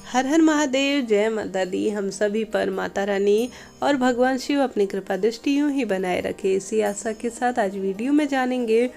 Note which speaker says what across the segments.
Speaker 1: हर हर महादेव, जय माता दी। हम सभी पर माता रानी और भगवान शिव अपनी कृपा दृष्टि यूं ही बनाए रखे, इसी आशा के साथ आज वीडियो में जानेंगे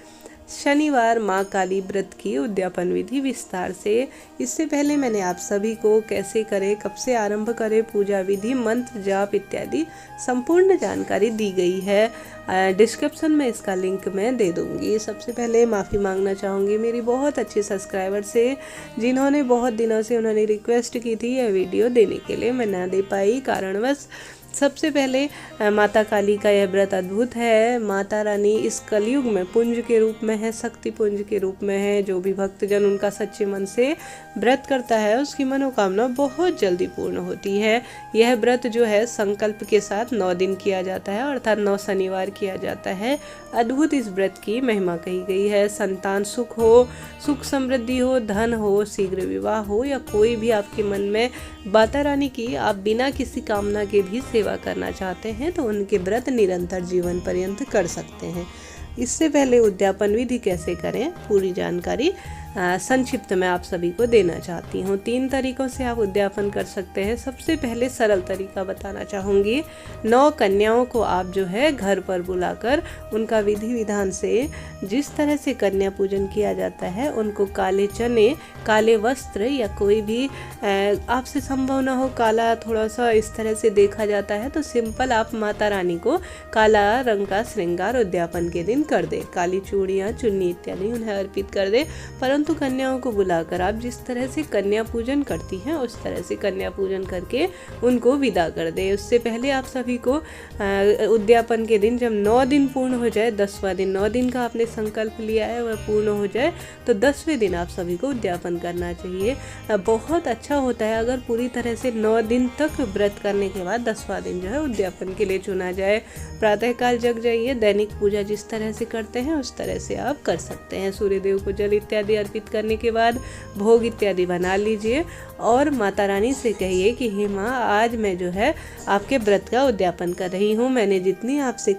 Speaker 1: शनिवार माँ काली व्रत की उद्यापन विधि विस्तार से। इससे पहले मैंने आप सभी को कैसे करें, कब से आरंभ करें, पूजा विधि, मंत्र जाप इत्यादि संपूर्ण जानकारी दी गई है। डिस्क्रिप्शन में इसका लिंक मैं दे दूंगी। सबसे पहले माफ़ी मांगना चाहूँगी मेरी बहुत अच्छे सब्सक्राइबर से, जिन्होंने बहुत दिनों से उन्होंने रिक्वेस्ट की थी यह वीडियो देने के लिए, मैं ना दे पाई कारणवश। सबसे पहले माता काली का यह व्रत अद्भुत है। माता रानी इस कलयुग में पुंज के रूप में है, शक्ति पुंज के रूप में है। जो भी भक्तजन उनका सच्चे मन से व्रत करता है उसकी मनोकामना बहुत जल्दी पूर्ण होती है। यह व्रत जो है संकल्प के साथ 9 दिन किया जाता है, अर्थात 9 शनिवार किया जाता है। अद्भुत इस व्रत की महिमा कही गई है। संतान सुख हो, सुख समृद्धि हो, धन हो, शीघ्र विवाह हो या कोई भी आपके मन में माता रानी की आप बिना किसी कामना के भी सेवा करना चाहते हैं तो उनके व्रत निरंतर जीवन पर्यंत कर सकते हैं। इससे पहले उद्यापन विधि कैसे करें पूरी जानकारी संक्षिप्त में आप सभी को देना चाहती हूँ। 3 तरीकों से आप उद्यापन कर सकते हैं। सबसे पहले सरल तरीका बताना चाहूँगी। 9 कन्याओं को आप जो है घर पर बुलाकर उनका विधि विधान से जिस तरह से कन्या पूजन किया जाता है, उनको काले चने, काले वस्त्र या कोई भी आपसे संभव ना हो काला थोड़ा सा इस तरह से देखा जाता है तो सिंपल आप माता रानी को काला रंग का श्रृंगार उद्यापन के दिन कर दे। काली चूड़ियाँ, चुन्नी इत्यादि उन्हें अर्पित कर दे। परंतु कन्याओं को बुलाकर आप जिस तरह से कन्या पूजन करती हैं उस तरह से कन्या पूजन करके उनको विदा कर दे। उससे पहले आप सभी को उद्यापन के दिन जब 9 दिन पूर्ण हो जाए, 10वां दिन, 9 दिन का आपने संकल्प लिया है वह पूर्ण हो जाए तो 10वें दिन आप सभी को उद्यापन करना चाहिए। बहुत अच्छा होता है अगर पूरी तरह से 9 दिन तक व्रत करने के बाद 10वां दिन जो है उद्यापन के लिए चुना जाए। प्रातःकाल जग जाइए, दैनिक पूजा जिस तरह से करते हैं उस तरह से आप कर सकते हैं। सूर्यदेव को जल इत्यादि अर्पित करने के बाद भोग इत्यादि बना लीजिए और माता रानी से कहिए कि हे माँ, आज मैं जो है आपके व्रत का उद्यापन कर रही हूँ। मैंने जितनी आपसे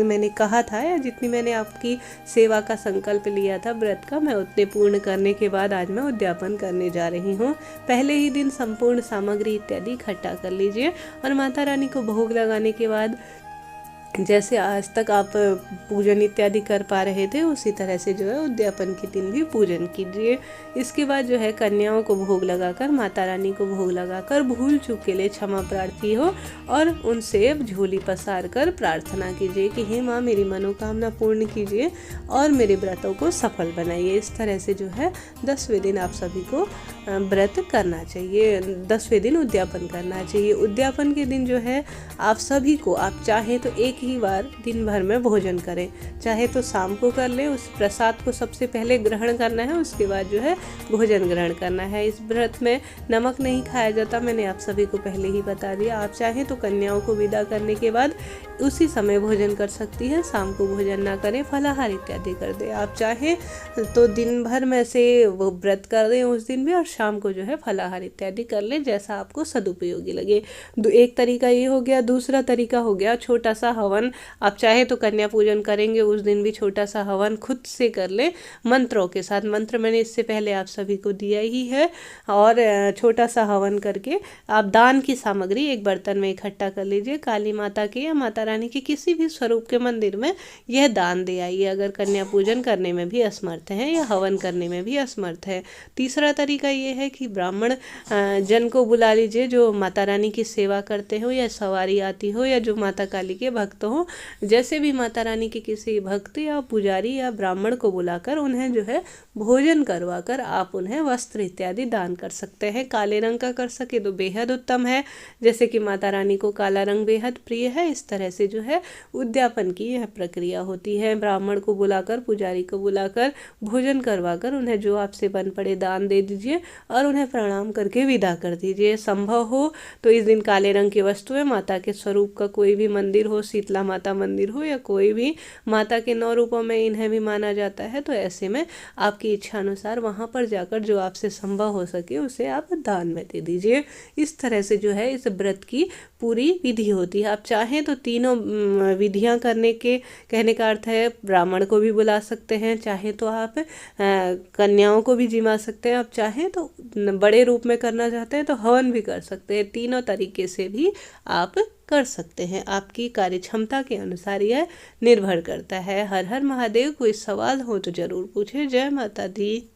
Speaker 1: मैंने कहा था या जितनी मैंने आपकी सेवा का संकल्प लिया था व्रत का, मैं उतने पूर्ण करने के बाद आज मैं उद्यापन करने जा रही हूँ। पहले ही दिन संपूर्ण सामग्री इत्यादि इकट्ठा कर लीजिए और माता रानी को भोग लगाने के बाद जैसे आज तक आप पूजन इत्यादि कर पा रहे थे उसी तरह से जो है उद्यापन के दिन भी पूजन कीजिए। इसके बाद जो है कन्याओं को भोग लगाकर, माता रानी को भोग लगाकर भूल चूक के लिए क्षमा प्रार्थी हो और उनसे झोली पसार कर प्रार्थना कीजिए कि हे माँ, मेरी मनोकामना पूर्ण कीजिए और मेरे व्रतों को सफल बनाइए। इस तरह से जो है 10वें दिन आप सभी को व्रत करना चाहिए, 10वें दिन उद्यापन करना चाहिए। उद्यापन के दिन जो है आप सभी को, आप चाहे तो एक ही बार दिन भर में भोजन करें, चाहे तो शाम को कर ले। उस प्रसाद को सबसे पहले ग्रहण करना है, उसके बाद जो है भोजन ग्रहण करना है। इस व्रत में नमक नहीं खाया जाता, मैंने आप सभी को पहले ही बता दिया। आप चाहें तो कन्याओं को विदा करने के बाद उसी समय भोजन कर सकती है, शाम को भोजन ना करें, फलाहार इत्यादि कर दे। आप चाहें तो दिन भर में से वो व्रत कर दें उस दिन भी और शाम को जो है फलाहार इत्यादि कर लें, जैसा आपको सदुपयोगी लगे। एक तरीका ये हो गया। दूसरा तरीका हो गया छोटा सा हवन। आप चाहे तो कन्या पूजन करेंगे उस दिन भी छोटा सा हवन खुद से कर लें मंत्रों के साथ। मंत्र मैंने इससे पहले आप सभी को दिया ही है। और छोटा सा हवन करके आप दान की सामग्री एक बर्तन में इकट्ठा कर लीजिए। काली माता के या माता रानी के किसी भी स्वरूप के मंदिर में यह दान दे आइए अगर कन्या पूजन करने में भी असमर्थ हैं या हवन करने में भी असमर्थ है। तीसरा तरीका ये है कि ब्राह्मण जन को बुला लीजिए जो माता रानी की सेवा करते हो या सवारी आती हो या जो माता काली के भक्त हो। जैसे भी माता रानी के किसी भक्त या पुजारी या ब्राह्मण को बुलाकर उन्हें जो है भोजन करवा कर आप उन्हें वस्त्र इत्यादि दान कर सकते हैं। काले रंग का कर सके तो बेहद उत्तम है, जैसे कि माता रानी को काला रंग बेहद प्रिय है। इस तरह से जो है उद्यापन की यह प्रक्रिया होती है। ब्राह्मण को बुलाकर, पुजारी को बुलाकर भोजन करवाकर उन्हें जो आपसे बन पड़े दान दे दीजिए और उन्हें प्रणाम करके विदा कर दीजिए। संभव हो तो इस दिन काले रंग की वस्तुएं, माता के स्वरूप का कोई भी मंदिर हो, शीतला माता मंदिर हो या कोई भी माता के 9 रूपों में इन्हें भी माना जाता है। तो ऐसे में आपकी इच्छा अनुसार वहाँ पर जाकर जो आपसे संभव हो सके उसे आप दान में दे दीजिए। इस तरह से जो है इस व्रत की पूरी विधि होती है। आप चाहें तो तीनों विधियां करने के कहने का अर्थ है ब्राह्मण को भी बुला सकते हैं, चाहे तो आप कन्याओं को भी जिमा सकते हैं, आप चाहें तो बड़े रूप में करना चाहते हैं तो हवन भी कर सकते हैं। तीनों तरीके से भी आप कर सकते हैं, आपकी कार्य क्षमता के अनुसार यह निर्भर करता है। हर हर महादेव। कोई सवाल हो तो ज़रूर पूछें। जय माता दी।